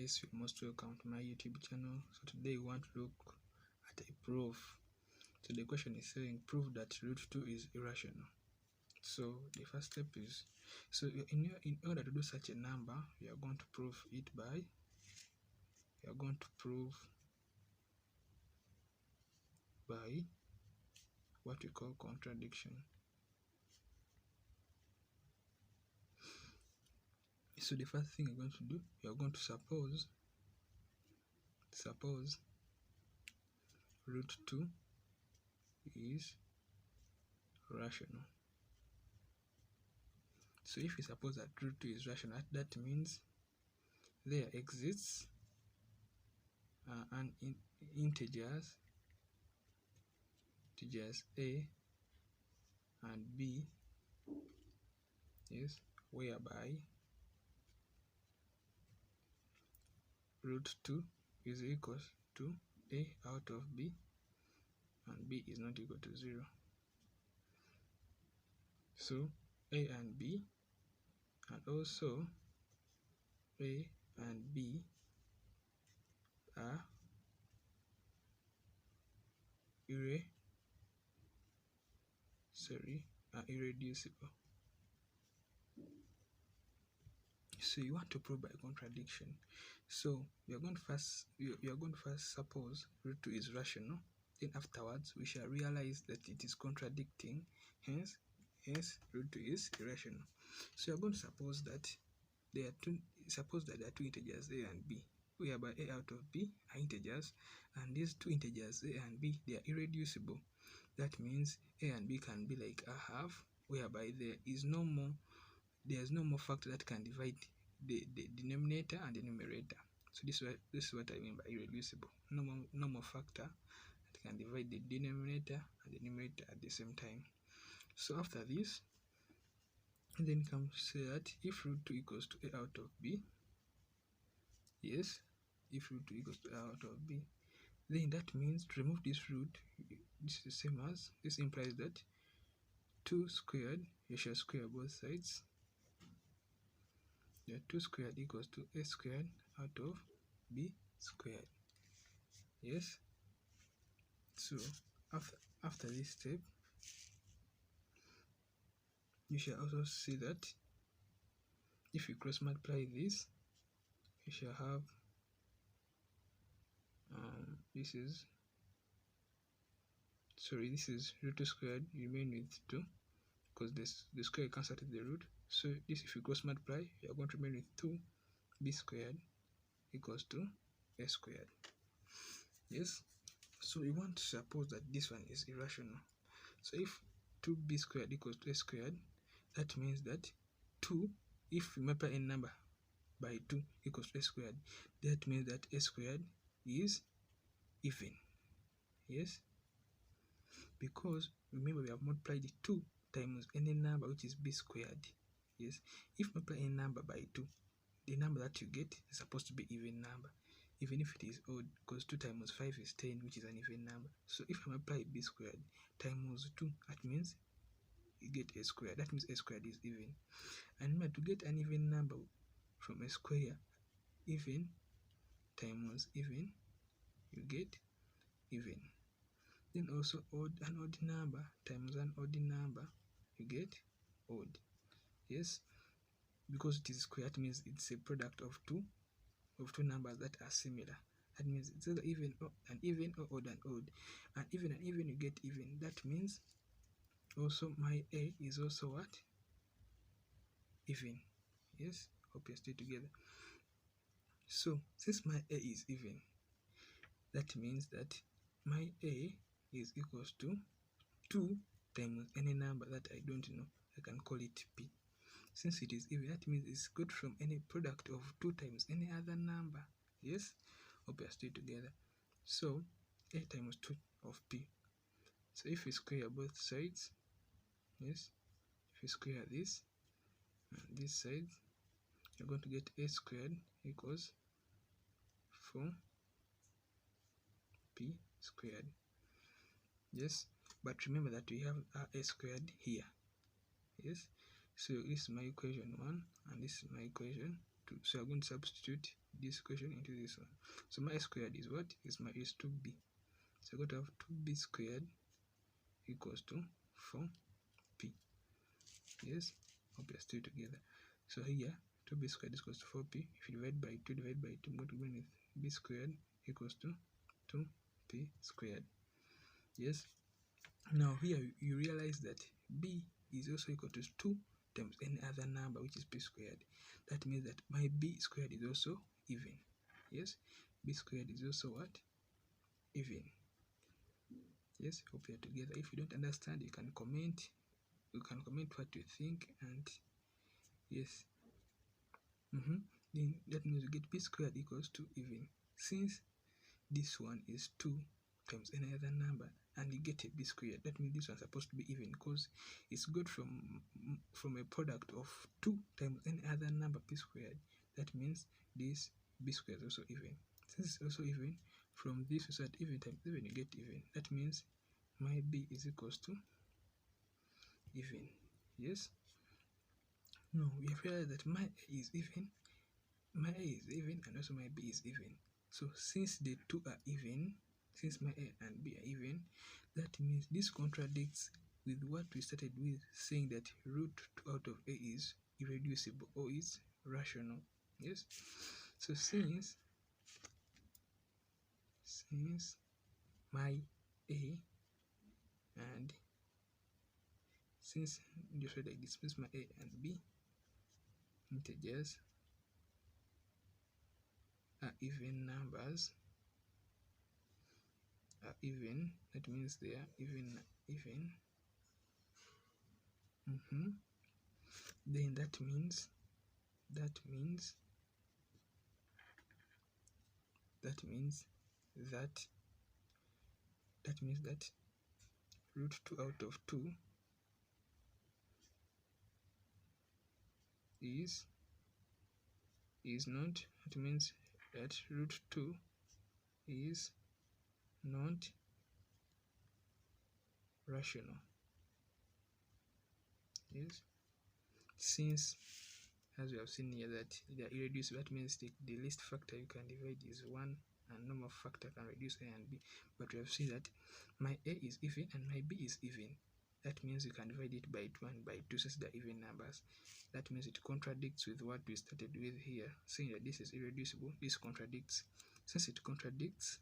Yes, you're most welcome to my YouTube channel. So today we want to look at a proof. So the question is saying prove that root 2 is irrational. So the first step is, so in order to do such a number, we are going to prove it by, we are going to prove by what we call contradiction. So the first thing we're going to do, we are going to suppose root 2 is rational. So if we suppose that root 2 is rational, that means there exists an integers a and b, yes, whereby root 2 is equals to a out of b and b is not equal to 0. So a and b, and also a and b are irreducible. So you want to prove by contradiction. So we are going to first suppose root 2 is rational. Then afterwards we shall realize that it is contradicting. Hence root 2 is irrational. So we are going to suppose that there are two integers a and b, whereby a out of b are integers, and these two integers a and b, they are irreducible. That means a and b can be like a half, whereby there's no more factor that can divide the denominator and the numerator. So this is what I mean by irreducible. No more factor that can divide the denominator and the numerator at the same time. So after this, then comes to say that if root 2 equals to a out of b, yes, if root 2 equals to a out of b, then that means to remove this root, this is the same as, this implies that 2 squared, you shall square both sides. 2 squared equals to a squared out of b squared. Yes. So after this step, you shall also see that if you cross multiply this, you shall have this is root 2 squared remain with 2, because the square cancels the root. So this, if you cross multiply, you are going to remain with 2b squared equals to a squared. Yes. So we want to suppose that this one is irrational. So if 2b squared equals to a squared, that means that 2, if we multiply any number by 2 equals to a squared, that means that a squared is even. Yes, because remember we have multiplied 2 times any number which is b squared. Yes, if you multiply any number by 2, the number that you get is supposed to be even number, even if it is odd, because 2 times 5 is 10, which is an even number. So if I multiply b squared times 2, that means you get a square. That means a squared is even. And to get an even number from a square, even times even, you get even. Then also an odd number times an odd number, you get odd. Yes, because it is square, that means it's a product of two numbers that are similar. That means it's either even or an even or odd and odd. And even you get even. That means also my a is also what? Even. Yes, hope you stay together. So since my a is even, that means that my a is equals to 2 times any number that I don't know. I can call it p. Since it is even, that means it's good from any product of 2 times any other number. Yes, hope you stay together. So a times 2 of p. So if we square both sides, yes, if we square this and this side, you're going to get a squared equals 4p squared. Yes, but remember that we have a squared here. Yes, so this is my equation 1 and this is my equation 2. So I'm going to substitute this equation into this one. So my a squared is what? Is 2b. So I got to have 2b squared equals to 4p. Yes, hope you're still together. So here 2b squared is equals to 4p. If you divide by 2, I'm going to go with b squared equals to 2p squared. Yes. Now here you realize that b is also equal to 2 times any other number, which is b squared. That means that my b squared is also even. Yes, b squared is also what? Even. Yes, hope you're together. If you don't understand, you can comment. You can comment what you think, and yes. Then that means you get b squared equals to even. Since this one is 2 times any other number, and you get a b squared, that means this one's supposed to be even, because it's got from a product of 2 times any other number b squared. That means this b squared is also even. Since it's also even, from this we start even times even, you get even. That means my b is equals to even. Yes. Now we have realized that my a is even, and also my b is even. So since the two are even, since my a and b are even, that means this contradicts with what we started with, saying that root 2 out of a is irreducible or is rational. Yes. So since my a and since just like this means my a and b integers are even numbers, are even, that means they are even. Then that means that root 2 out of 2 is not, it means that root 2 is not rational. Yes, since as we have seen here that they are irreducible, that means the least factor you can divide is 1 and normal factor can reduce a and b. But we have seen that my a is even and my b is even. That means you can divide it by 2 and by 2 since they're even numbers. That means it contradicts with what we started with here, saying that this is irreducible. This contradicts. Since it contradicts,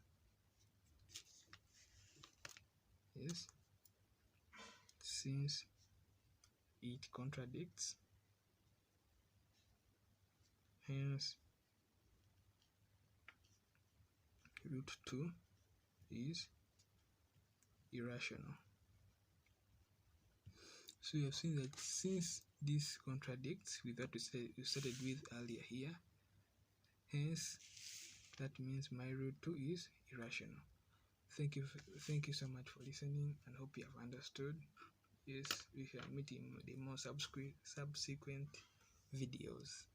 yes, since it contradicts, hence root 2 is irrational. So you have seen that since this contradicts with what we started with earlier here, hence that means my root 2 is irrational. Thank you so much for listening, and hope you have understood. Yes, we shall meet in the more subsequent videos.